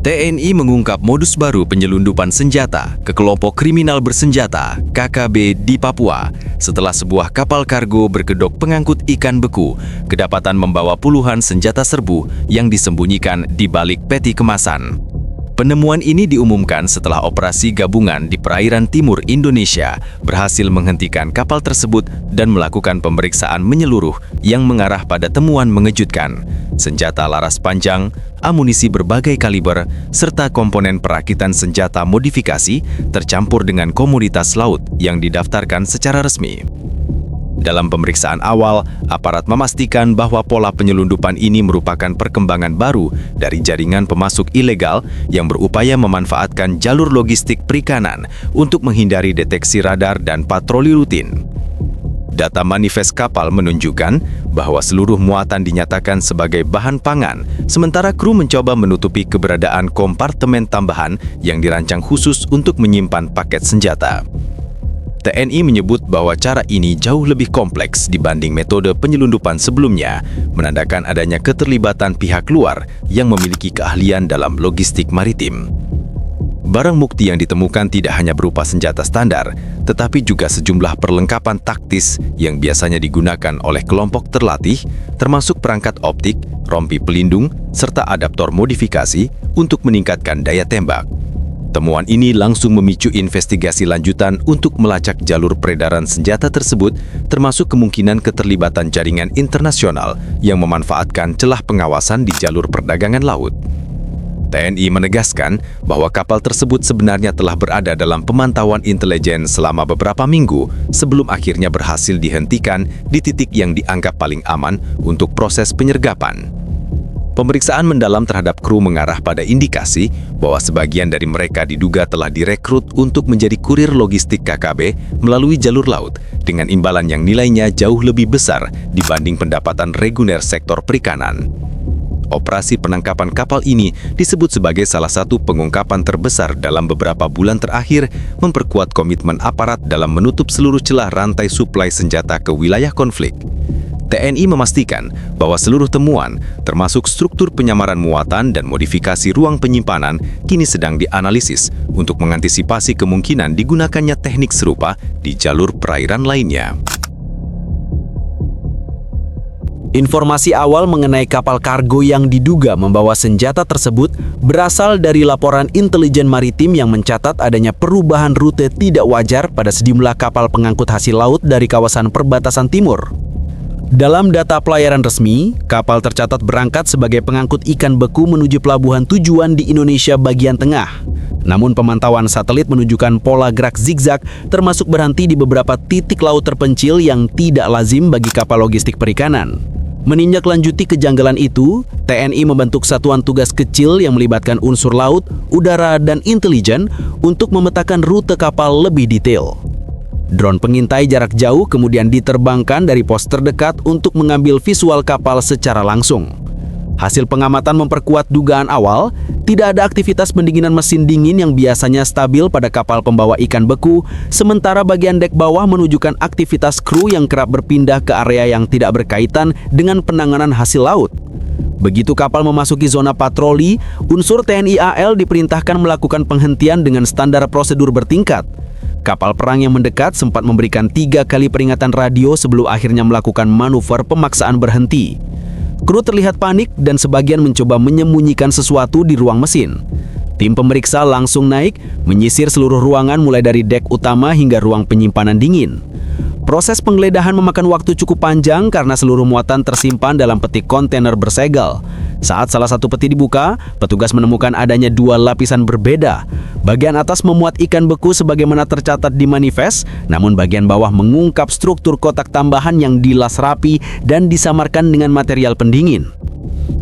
TNI mengungkap modus baru penyelundupan senjata ke kelompok kriminal bersenjata KKB di Papua setelah sebuah kapal kargo berkedok pengangkut ikan beku kedapatan membawa puluhan senjata serbu yang disembunyikan di balik peti kemasan. Penemuan ini diumumkan setelah operasi gabungan di perairan timur Indonesia berhasil menghentikan kapal tersebut dan melakukan pemeriksaan menyeluruh yang mengarah pada temuan mengejutkan. Senjata laras panjang, amunisi berbagai kaliber, serta komponen perakitan senjata modifikasi tercampur dengan komoditas laut yang didaftarkan secara resmi. Dalam pemeriksaan awal, aparat memastikan bahwa pola penyelundupan ini merupakan perkembangan baru dari jaringan pemasok ilegal yang berupaya memanfaatkan jalur logistik perikanan untuk menghindari deteksi radar dan patroli rutin. Data manifest kapal menunjukkan bahwa seluruh muatan dinyatakan sebagai bahan pangan, sementara kru mencoba menutupi keberadaan kompartemen tambahan yang dirancang khusus untuk menyimpan paket senjata. TNI menyebut bahwa cara ini jauh lebih kompleks dibanding metode penyelundupan sebelumnya, menandakan adanya keterlibatan pihak luar yang memiliki keahlian dalam logistik maritim. Barang bukti yang ditemukan tidak hanya berupa senjata standar, tetapi juga sejumlah perlengkapan taktis yang biasanya digunakan oleh kelompok terlatih, termasuk perangkat optik, rompi pelindung, serta adaptor modifikasi untuk meningkatkan daya tembak. Temuan ini langsung memicu investigasi lanjutan untuk melacak jalur peredaran senjata tersebut, termasuk kemungkinan keterlibatan jaringan internasional yang memanfaatkan celah pengawasan di jalur perdagangan laut. TNI menegaskan bahwa kapal tersebut sebenarnya telah berada dalam pemantauan intelijen selama beberapa minggu sebelum akhirnya berhasil dihentikan di titik yang dianggap paling aman untuk proses penyergapan. Pemeriksaan mendalam terhadap kru mengarah pada indikasi bahwa sebagian dari mereka diduga telah direkrut untuk menjadi kurir logistik KKB melalui jalur laut dengan imbalan yang nilainya jauh lebih besar dibanding pendapatan reguler sektor perikanan. Operasi penangkapan kapal ini disebut sebagai salah satu pengungkapan terbesar dalam beberapa bulan terakhir, memperkuat komitmen aparat dalam menutup seluruh celah rantai suplai senjata ke wilayah konflik. TNI memastikan bahwa seluruh temuan, termasuk struktur penyamaran muatan dan modifikasi ruang penyimpanan, kini sedang dianalisis untuk mengantisipasi kemungkinan digunakannya teknik serupa di jalur perairan lainnya. Informasi awal mengenai kapal kargo yang diduga membawa senjata tersebut berasal dari laporan intelijen maritim yang mencatat adanya perubahan rute tidak wajar pada sejumlah kapal pengangkut hasil laut dari kawasan perbatasan timur. Dalam data pelayaran resmi, kapal tercatat berangkat sebagai pengangkut ikan beku menuju pelabuhan tujuan di Indonesia bagian tengah. Namun pemantauan satelit menunjukkan pola gerak zigzag, termasuk berhenti di beberapa titik laut terpencil yang tidak lazim bagi kapal logistik perikanan. Menindaklanjuti kejanggalan itu, TNI membentuk satuan tugas kecil yang melibatkan unsur laut, udara, dan intelijen untuk memetakan rute kapal lebih detail. Drone pengintai jarak jauh kemudian diterbangkan dari pos terdekat untuk mengambil visual kapal secara langsung. Hasil pengamatan memperkuat dugaan awal, tidak ada aktivitas pendinginan mesin dingin yang biasanya stabil pada kapal pembawa ikan beku, sementara bagian dek bawah menunjukkan aktivitas kru yang kerap berpindah ke area yang tidak berkaitan dengan penanganan hasil laut. Begitu kapal memasuki zona patroli, unsur TNI AL diperintahkan melakukan penghentian dengan standar prosedur bertingkat. Kapal perang yang mendekat sempat memberikan 3 kali peringatan radio sebelum akhirnya melakukan manuver pemaksaan berhenti. Kru terlihat panik dan sebagian mencoba menyembunyikan sesuatu di ruang mesin. Tim pemeriksa langsung naik, menyisir seluruh ruangan mulai dari dek utama hingga ruang penyimpanan dingin. Proses penggeledahan memakan waktu cukup panjang karena seluruh muatan tersimpan dalam peti kontainer bersegel. Saat salah satu peti dibuka, petugas menemukan adanya 2 lapisan berbeda. Bagian atas memuat ikan beku sebagaimana tercatat di manifest, namun bagian bawah mengungkap struktur kotak tambahan yang dilas rapi dan disamarkan dengan material pendingin.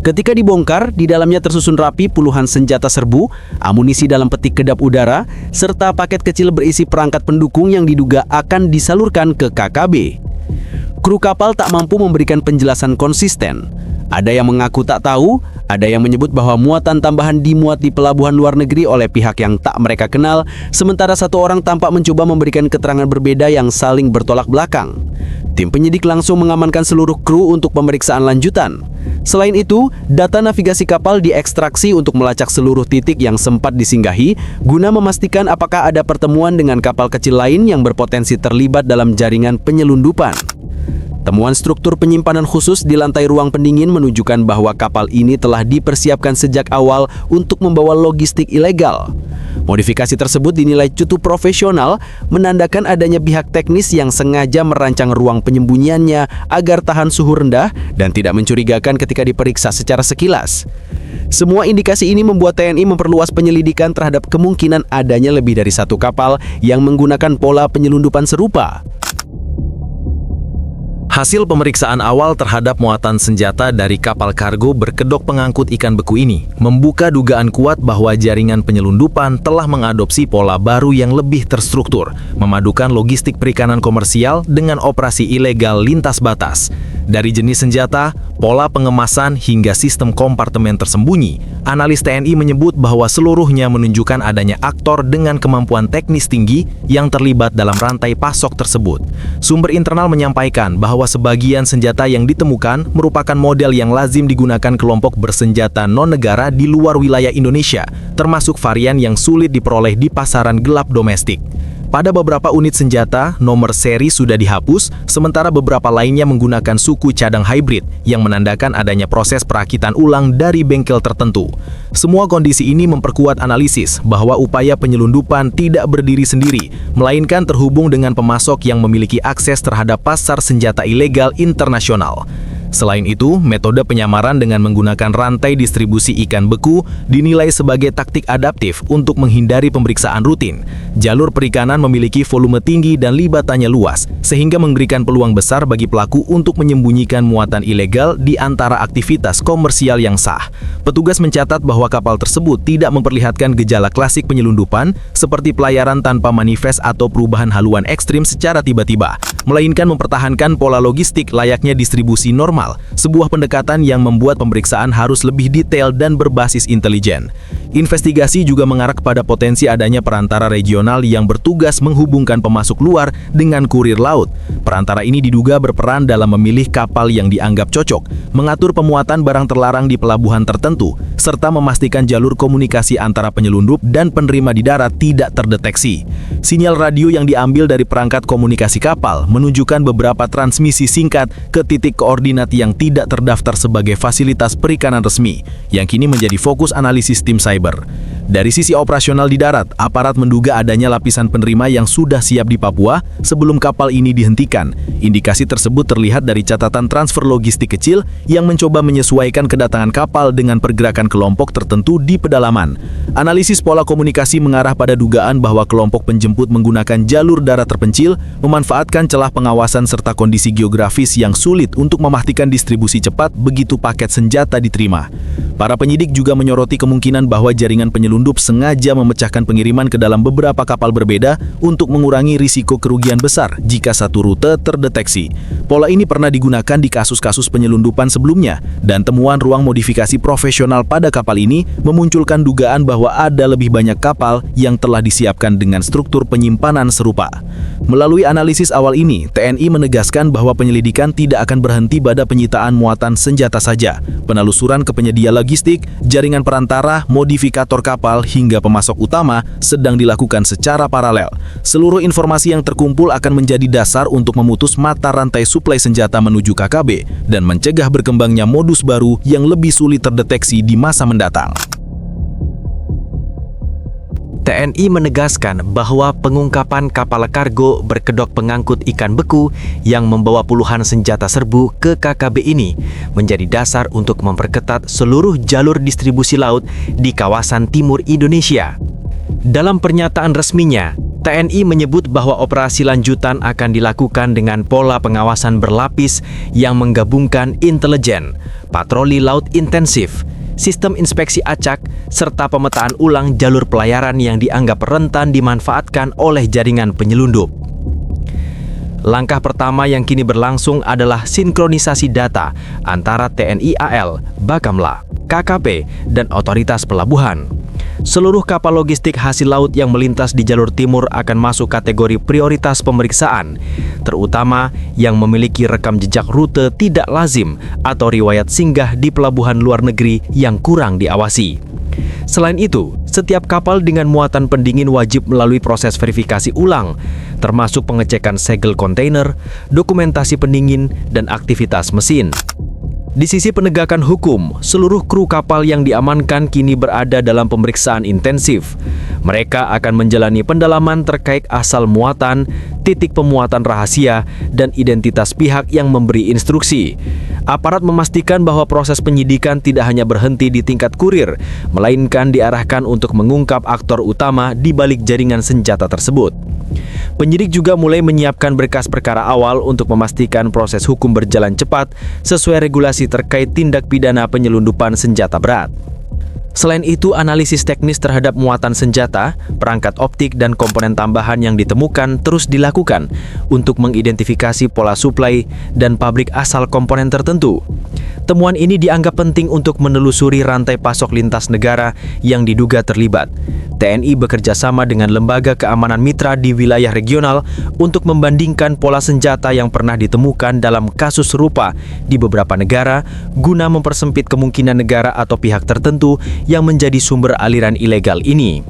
Ketika dibongkar, di dalamnya tersusun rapi puluhan senjata serbu, amunisi dalam peti kedap udara, serta paket kecil berisi perangkat pendukung yang diduga akan disalurkan ke KKB. Kru kapal tak mampu memberikan penjelasan konsisten. Ada yang mengaku tak tahu, ada yang menyebut bahwa muatan tambahan dimuat di pelabuhan luar negeri oleh pihak yang tak mereka kenal, sementara satu orang tampak mencoba memberikan keterangan berbeda yang saling bertolak belakang. Tim penyidik langsung mengamankan seluruh kru untuk pemeriksaan lanjutan. Selain itu, data navigasi kapal diekstraksi untuk melacak seluruh titik yang sempat disinggahi guna memastikan apakah ada pertemuan dengan kapal kecil lain yang berpotensi terlibat dalam jaringan penyelundupan. Temuan struktur penyimpanan khusus di lantai ruang pendingin menunjukkan bahwa kapal ini telah dipersiapkan sejak awal untuk membawa logistik ilegal. Modifikasi tersebut dinilai cukup profesional, menandakan adanya pihak teknis yang sengaja merancang ruang penyembunyiannya agar tahan suhu rendah dan tidak mencurigakan ketika diperiksa secara sekilas. Semua indikasi ini membuat TNI memperluas penyelidikan terhadap kemungkinan adanya lebih dari satu kapal yang menggunakan pola penyelundupan serupa. Hasil pemeriksaan awal terhadap muatan senjata dari kapal kargo berkedok pengangkut ikan beku ini membuka dugaan kuat bahwa jaringan penyelundupan telah mengadopsi pola baru yang lebih terstruktur, memadukan logistik perikanan komersial dengan operasi ilegal lintas batas. Dari jenis senjata, pola pengemasan hingga sistem kompartemen tersembunyi, analis TNI menyebut bahwa seluruhnya menunjukkan adanya aktor dengan kemampuan teknis tinggi yang terlibat dalam rantai pasok tersebut. Sumber internal menyampaikan bahwa sebagian senjata yang ditemukan merupakan model yang lazim digunakan kelompok bersenjata non-negara di luar wilayah Indonesia, termasuk varian yang sulit diperoleh di pasaran gelap domestik. Pada beberapa unit senjata, nomor seri sudah dihapus, sementara beberapa lainnya menggunakan suku cadang hybrid yang menandakan adanya proses perakitan ulang dari bengkel tertentu. Semua kondisi ini memperkuat analisis bahwa upaya penyelundupan tidak berdiri sendiri, melainkan terhubung dengan pemasok yang memiliki akses terhadap pasar senjata ilegal internasional. Selain itu, metode penyamaran dengan menggunakan rantai distribusi ikan beku dinilai sebagai taktik adaptif untuk menghindari pemeriksaan rutin. Jalur perikanan memiliki volume tinggi dan libatannya luas, sehingga memberikan peluang besar bagi pelaku untuk menyembunyikan muatan ilegal di antara aktivitas komersial yang sah. Petugas mencatat bahwa kapal tersebut tidak memperlihatkan gejala klasik penyelundupan seperti pelayaran tanpa manifest atau perubahan haluan ekstrim secara tiba-tiba, melainkan mempertahankan pola logistik layaknya distribusi normal. Sebuah pendekatan yang membuat pemeriksaan harus lebih detail dan berbasis intelijen. Investigasi juga mengarah kepada potensi adanya perantara regional yang bertugas menghubungkan pemasok luar dengan kurir laut. Perantara ini diduga berperan dalam memilih kapal yang dianggap cocok, mengatur pemuatan barang terlarang di pelabuhan tertentu, serta memastikan jalur komunikasi antara penyelundup dan penerima di darat tidak terdeteksi. Sinyal radio yang diambil dari perangkat komunikasi kapal menunjukkan beberapa transmisi singkat ke titik koordinat yang tidak terdaftar sebagai fasilitas perikanan resmi, yang kini menjadi fokus analisis tim cyber. Dari sisi operasional di darat, aparat menduga adanya lapisan penerima yang sudah siap di Papua sebelum kapal ini dihentikan. Indikasi tersebut terlihat dari catatan transfer logistik kecil yang mencoba menyesuaikan kedatangan kapal dengan pergerakan kelompok tertentu di pedalaman. Analisis pola komunikasi mengarah pada dugaan bahwa kelompok penjemput menggunakan jalur darat terpencil, memanfaatkan celah pengawasan serta kondisi geografis yang sulit untuk memastikan distribusi cepat begitu paket senjata diterima. Para penyidik juga menyoroti kemungkinan bahwa jaringan penyelundup sengaja memecahkan pengiriman ke dalam beberapa kapal berbeda untuk mengurangi risiko kerugian besar jika satu rute terdeteksi. Pola ini pernah digunakan di kasus-kasus penyelundupan sebelumnya, dan temuan ruang modifikasi profesional pada kapal ini memunculkan dugaan bahwa ada lebih banyak kapal yang telah disiapkan dengan struktur penyimpanan serupa. Melalui analisis awal ini, TNI menegaskan bahwa penyelidikan tidak akan berhenti pada penyitaan muatan senjata saja. Penelusuran ke penyedia logistik, jaringan perantara, modifikator kapal, hingga pemasok utama sedang dilakukan secara paralel. Seluruh informasi yang terkumpul akan menjadi dasar untuk memutus mata rantai suplai senjata menuju KKB dan mencegah berkembangnya modus baru yang lebih sulit terdeteksi di masa mendatang. TNI menegaskan bahwa pengungkapan kapal kargo berkedok pengangkut ikan beku yang membawa puluhan senjata serbu ke KKB ini menjadi dasar untuk memperketat seluruh jalur distribusi laut di kawasan timur Indonesia. Dalam pernyataan resminya, TNI menyebut bahwa operasi lanjutan akan dilakukan dengan pola pengawasan berlapis yang menggabungkan intelijen, patroli laut intensif, sistem inspeksi acak, serta pemetaan ulang jalur pelayaran yang dianggap rentan dimanfaatkan oleh jaringan penyelundup. Langkah pertama yang kini berlangsung adalah sinkronisasi data antara TNI AL, Bakamla, KKP, dan otoritas pelabuhan. Seluruh kapal logistik hasil laut yang melintas di jalur timur akan masuk kategori prioritas pemeriksaan, terutama yang memiliki rekam jejak rute tidak lazim atau riwayat singgah di pelabuhan luar negeri yang kurang diawasi. Selain itu, setiap kapal dengan muatan pendingin wajib melalui proses verifikasi ulang, termasuk pengecekan segel kontainer, dokumentasi pendingin, dan aktivitas mesin. Di sisi penegakan hukum, seluruh kru kapal yang diamankan kini berada dalam pemeriksaan intensif. Mereka akan menjalani pendalaman terkait asal muatan, titik pemuatan rahasia, dan identitas pihak yang memberi instruksi. Aparat memastikan bahwa proses penyidikan tidak hanya berhenti di tingkat kurir, melainkan diarahkan untuk mengungkap aktor utama di balik jaringan senjata tersebut. Penyidik juga mulai menyiapkan berkas perkara awal untuk memastikan proses hukum berjalan cepat sesuai regulasi terkait tindak pidana penyelundupan senjata berat. Selain itu, analisis teknis terhadap muatan senjata, perangkat optik, dan komponen tambahan yang ditemukan terus dilakukan untuk mengidentifikasi pola suplai dan pabrik asal komponen tertentu. Temuan ini dianggap penting untuk menelusuri rantai pasok lintas negara yang diduga terlibat. TNI bekerja sama dengan lembaga keamanan mitra di wilayah regional untuk membandingkan pola senjata yang pernah ditemukan dalam kasus serupa di beberapa negara guna mempersempit kemungkinan negara atau pihak tertentu yang menjadi sumber aliran ilegal ini.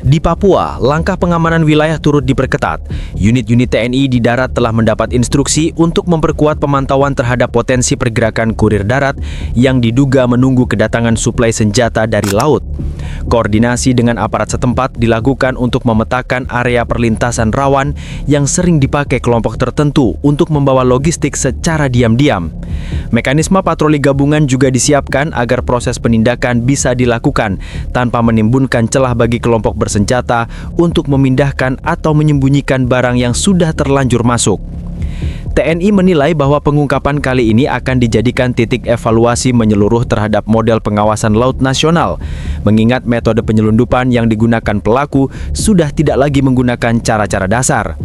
Di Papua, langkah pengamanan wilayah turut diperketat. Unit-unit TNI di darat telah mendapat instruksi untuk memperkuat pemantauan terhadap potensi pergerakan kurir darat yang diduga menunggu kedatangan suplai senjata dari laut. Koordinasi dengan aparat setempat dilakukan untuk memetakan area perlintasan rawan yang sering dipakai kelompok tertentu untuk membawa logistik secara diam-diam. Mekanisme patroli gabungan juga disiapkan agar proses penindakan bisa dilakukan tanpa menimbulkan celah bagi kelompok bersenjata untuk memindahkan atau menyembunyikan barang yang sudah terlanjur masuk. TNI menilai bahwa pengungkapan kali ini akan dijadikan titik evaluasi menyeluruh terhadap model pengawasan laut nasional, mengingat metode penyelundupan yang digunakan pelaku sudah tidak lagi menggunakan cara-cara dasar.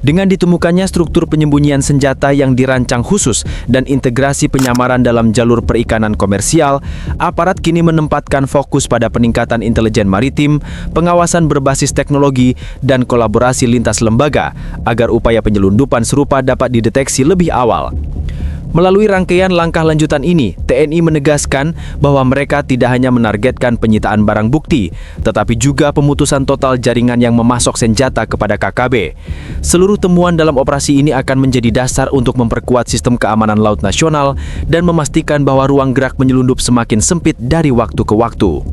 Dengan ditemukannya struktur penyembunyian senjata yang dirancang khusus dan integrasi penyamaran dalam jalur perikanan komersial, aparat kini menempatkan fokus pada peningkatan intelijen maritim, pengawasan berbasis teknologi, dan kolaborasi lintas lembaga agar upaya penyelundupan serupa dapat dideteksi lebih awal. Melalui rangkaian langkah lanjutan ini, TNI menegaskan bahwa mereka tidak hanya menargetkan penyitaan barang bukti, tetapi juga pemutusan total jaringan yang memasok senjata kepada KKB. Seluruh temuan dalam operasi ini akan menjadi dasar untuk memperkuat sistem keamanan laut nasional dan memastikan bahwa ruang gerak penyelundup semakin sempit dari waktu ke waktu.